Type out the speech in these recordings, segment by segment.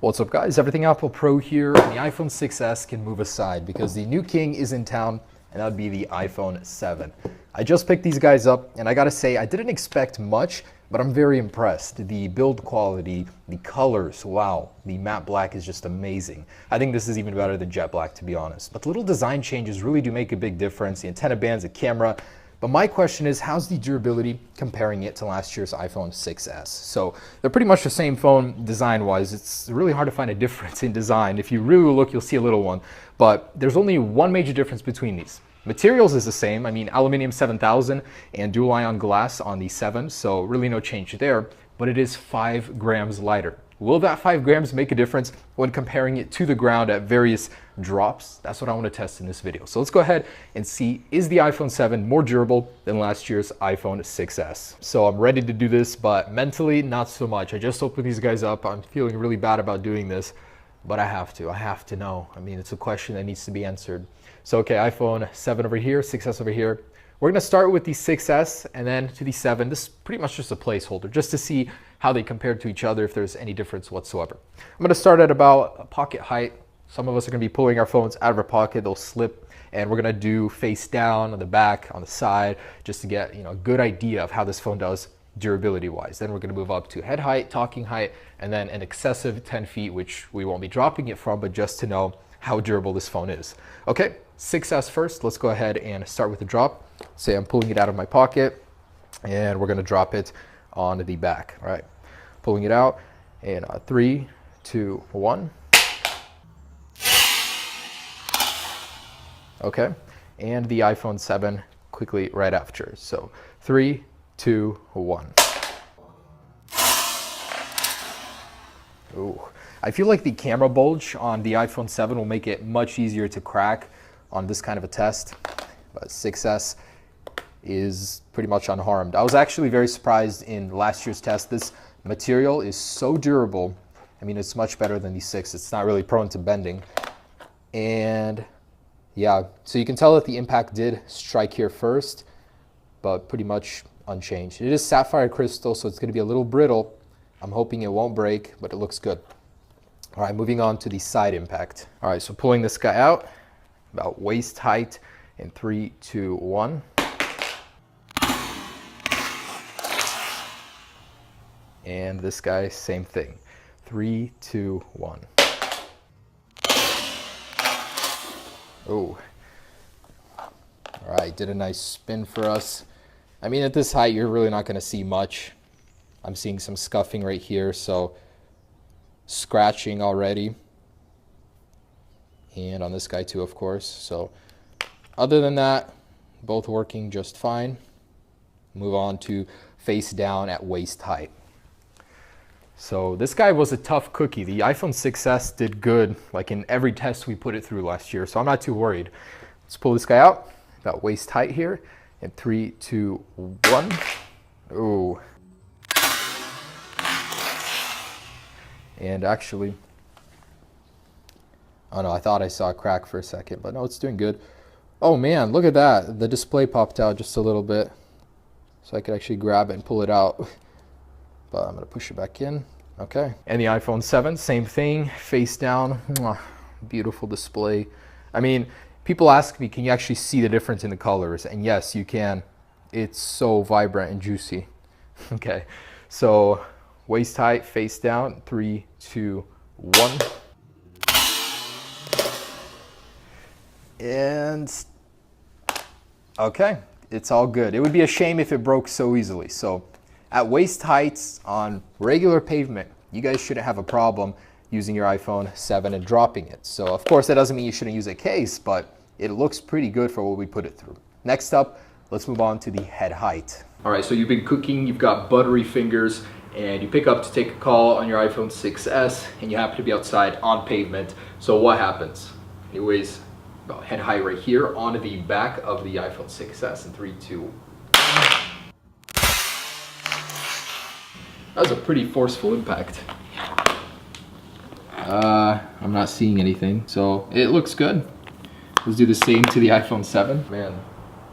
What's up guys, Everything Apple Pro here, and the iPhone 6s can move aside because the new king is in town, and that would be the iPhone 7. I just picked these guys up, and I gotta say, I didn't expect much, but I'm very impressed. The build quality, the colors, wow, the matte black is just amazing. I think this is even better than jet black, to be honest. But the little design changes really do make a big difference. The antenna bands, the camera. But my question is, how's the durability comparing it to last year's iPhone 6s? So they're pretty much the same phone design-wise. It's really hard to find a difference in design. If you really look, you'll see a little one. But there's only one major difference between these. Materials is the same. I mean, aluminum 7000 and dual ion glass on the 7, so really no change there. But it is 5 grams lighter. Will that 5 grams make a difference when comparing it to the ground at various drops? That's what I want to test in this video. So let's go ahead and see, is the iPhone 7 more durable than last year's iPhone 6s? So I'm ready to do this, but mentally, not so much. I just opened these guys up. I'm feeling really bad about doing this, but I have to know. I mean, it's a question that needs to be answered. So okay, iPhone 7 over here, 6s over here. We're gonna start with the 6s and then to the 7. This is pretty much just a placeholder, just to see how they compare to each other, if there's any difference whatsoever. I'm gonna start at about pocket height. Some of us are gonna be pulling our phones out of our pocket, they'll slip, and we're gonna do face down, on the back, on the side, just to get a good idea of how this phone does durability-wise. Then we're gonna move up to head height, talking height, and then an excessive 10 feet, which we won't be dropping it from, but just to know how durable this phone is. Okay, 6s first. Let's go ahead and start with the drop. Say I'm pulling it out of my pocket, and we're gonna drop it on the back. All right, pulling it out, and 3, 2, 1. Okay, and the iPhone 7 quickly right after. So 3, 2, 1. Ooh. I feel like the camera bulge on the iPhone 7 will make it much easier to crack on this kind of a test, but 6s is pretty much unharmed. I was actually very surprised in last year's test. This material is so durable. I mean, it's much better than the 6. It's not really prone to bending. And yeah, so you can tell that the impact did strike here first, but pretty much unchanged. It is sapphire crystal, so it's going to be a little brittle. I'm hoping it won't break, but it looks good. All right, moving on to the side impact. All right, so pulling this guy out, about waist height, in 3, 2, 1. And this guy, same thing. 3, 2, 1. Oh. All right, did a nice spin for us. I mean, at this height, you're really not gonna see much. I'm seeing some scuffing right here, so scratching already. And on this guy too, of course. So other than that, both working just fine. Move on to face down at waist height. So this guy was a tough cookie. The iPhone 6s did good, like in every test we put it through last year, so I'm not too worried. Let's pull this guy out, about waist height here, in 3, 2, 1. Ooh. And actually, oh no, I thought I saw a crack for a second, but no, it's doing good. Oh man, look at that. The display popped out just a little bit, so I could actually grab it and pull it out. But I'm gonna push it back in. Okay. And the iPhone 7, same thing, face down. Beautiful display. I mean, people ask me, can you actually see the difference in the colors? And yes, you can. It's so vibrant and juicy. Okay, so waist height, face down, 3, 2, 1. And okay, it's all good. It would be a shame if it broke so easily. So at waist heights on regular pavement, you guys shouldn't have a problem using your iPhone 7 and dropping it. So of course that doesn't mean you shouldn't use a case, but it looks pretty good for what we put it through. Next up, let's move on to the head height. All right, so you've been cooking, you've got buttery fingers, and you pick up to take a call on your iPhone 6s, and you happen to be outside on pavement. So what happens? It weighs about head height right here on the back of the iPhone 6s in 3, 2. That was a pretty forceful impact. I'm not seeing anything, so it looks good. Let's do the same to the iPhone 7. Man,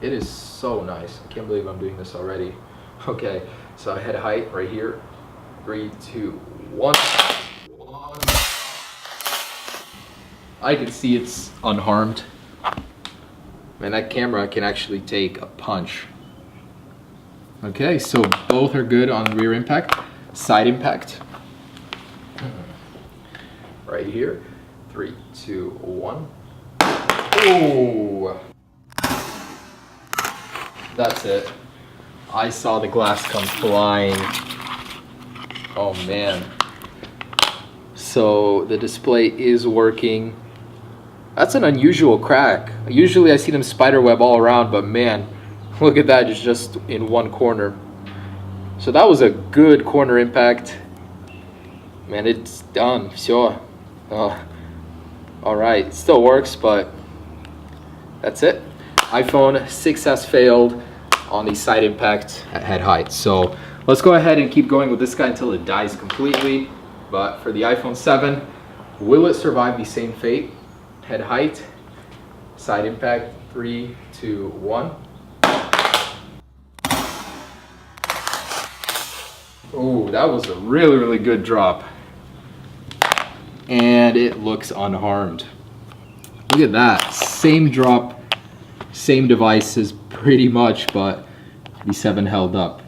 it is so nice. I can't believe I'm doing this already. Okay, so head height right here. 3, 2, 1. I can see it's unharmed. Man, that camera can actually take a punch. Okay, so both are good on rear impact. Side impact. Right here. 3, 2, 1. Oh! That's it. I saw the glass come flying. Oh man. So the display is working. That's an unusual crack. Usually I see them spiderweb all around, but man, look at that, just in one corner. So that was a good corner impact. Man, it's done. Sure. Alright, it still works, but that's it. iPhone 6s failed on the side impact at head height. So let's go ahead and keep going with this guy until it dies completely. But for the iPhone 7, will it survive the same fate? Head height, side impact, 3, 2, 1. Ooh, that was a really, really good drop. And it looks unharmed. Look at that, same drop, same devices pretty much, but the 7 held up.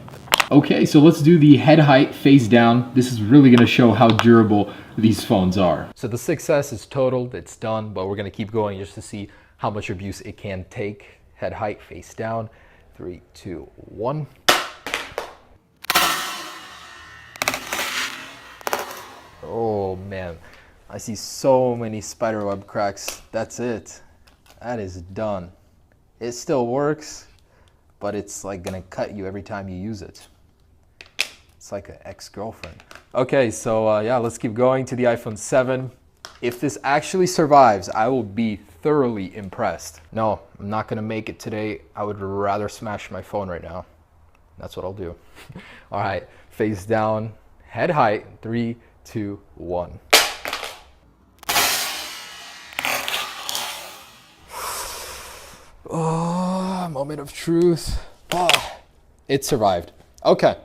Okay, so let's do the head height face down. This is really gonna show how durable these phones are. So the 6S is totaled, it's done, but we're gonna keep going just to see how much abuse it can take. Head height face down, 3, 2, 1. Oh man, I see so many spiderweb cracks. That's it. That is done. It still works, but it's like gonna cut you every time you use it. It's like an ex-girlfriend. Okay, so yeah, let's keep going to the iPhone 7. If this actually survives, I will be thoroughly impressed. No, I'm not gonna make it today. I would rather smash my phone right now. That's what I'll do. All right, face down, head height, 3, 2, 1. Oh, moment of truth. Oh, it survived. Okay,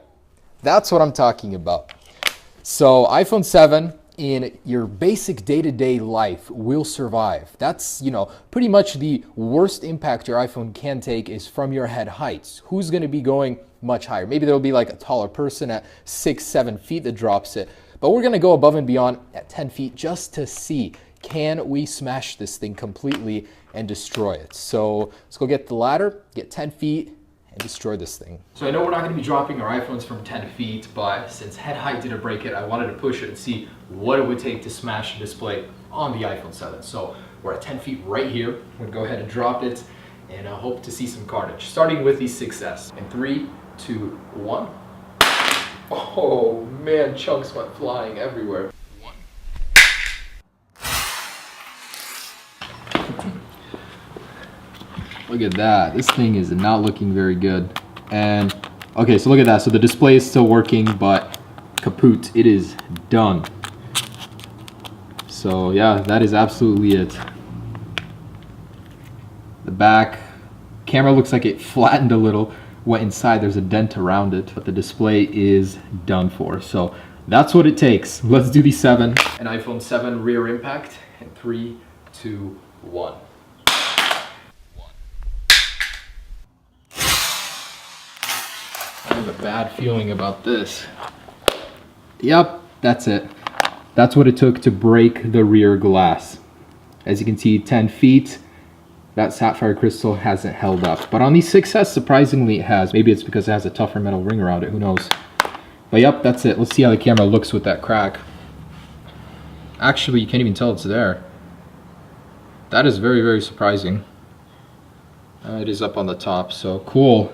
that's what I'm talking about. So iPhone 7 in your basic day-to-day life will survive. That's, pretty much the worst impact your iPhone can take is from your head heights. Who's gonna be going much higher? Maybe there'll be like a taller person at 6, 7 feet that drops it, but we're gonna go above and beyond at 10 feet just to see, can we smash this thing completely and destroy it? So let's go get the ladder, get 10 feet, and destroy this thing. So I know we're not gonna be dropping our iPhones from 10 feet, but since head height didn't break it, I wanted to push it and see what it would take to smash the display on the iPhone 7. So we're at 10 feet right here. I'm gonna go ahead and drop it, and I hope to see some carnage. Starting with the 6S. In 3, 2, 1. Oh man, chunks went flying everywhere. Look at that, this thing is not looking very good. And okay, so look at that, so the display is still working, but kaput, it is done. So yeah, that is absolutely it. The back camera looks like it flattened a little, went inside, there's a dent around it, but the display is done for. So that's what it takes. Let's do the 7. An iPhone 7 rear impact in 3, 2, 1. I have a bad feeling about this. Yep, that's it. That's what it took to break the rear glass. As you can see, 10 feet. That sapphire crystal hasn't held up. But on the 6S, surprisingly, it has. Maybe it's because it has a tougher metal ring around it, who knows. But yep, that's it. Let's see how the camera looks with that crack. Actually, you can't even tell it's there. That is very, very surprising. It is up on the top, so cool.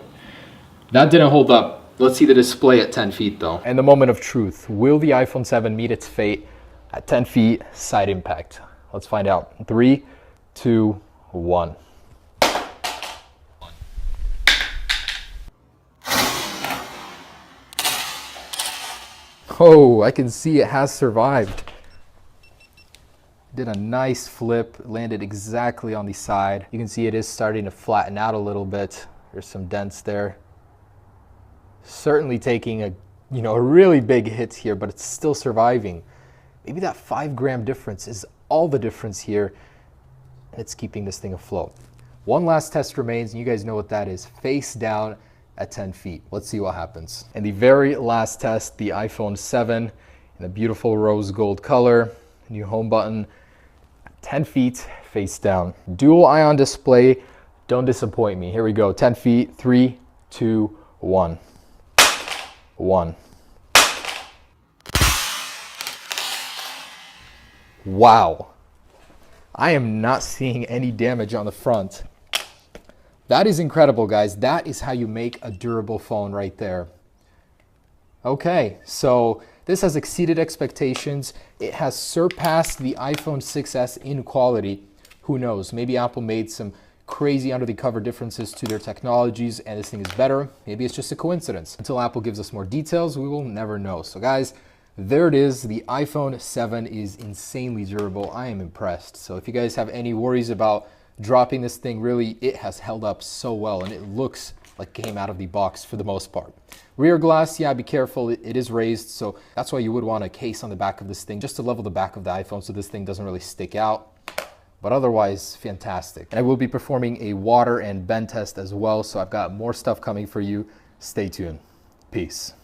That didn't hold up. Let's see the display at 10 feet though. And the moment of truth. Will the iPhone 7 meet its fate at 10 feet side impact? Let's find out. 3, 2, 1. Oh, I can see it has survived. Did a nice flip, landed exactly on the side. You can see it is starting to flatten out a little bit. There's some dents there. Certainly taking a really big hit here, but it's still surviving. Maybe that 5 gram difference is all the difference here. it's keeping this thing afloat. One last test remains, and you guys know what that is. Face down at 10 feet. Let's see what happens. And the very last test, the iPhone 7 in the beautiful rose gold color. New home button, 10 feet, face down. Dual ion display, don't disappoint me. Here we go, 10 feet, 3, 2, 1. 1. Wow. I am not seeing any damage on the front. That is incredible, guys. That is how you make a durable phone right there. Okay, so this has exceeded expectations. It has surpassed the iPhone 6s in quality. Who knows? Maybe Apple made some crazy under the cover differences to their technologies and this thing is better. Maybe it's just a coincidence. Until Apple gives us more details, we will never know. So guys, there it is. The iPhone 7 is insanely durable. I am impressed. So if you guys have any worries about dropping this thing, really, it has held up so well and it looks like it came out of the box for the most part. Rear glass, yeah, be careful. It is raised, so that's why you would want a case on the back of this thing just to level the back of the iPhone so this thing doesn't really stick out. But otherwise, fantastic. And I will be performing a water and bend test as well, so I've got more stuff coming for you. Stay tuned. Peace.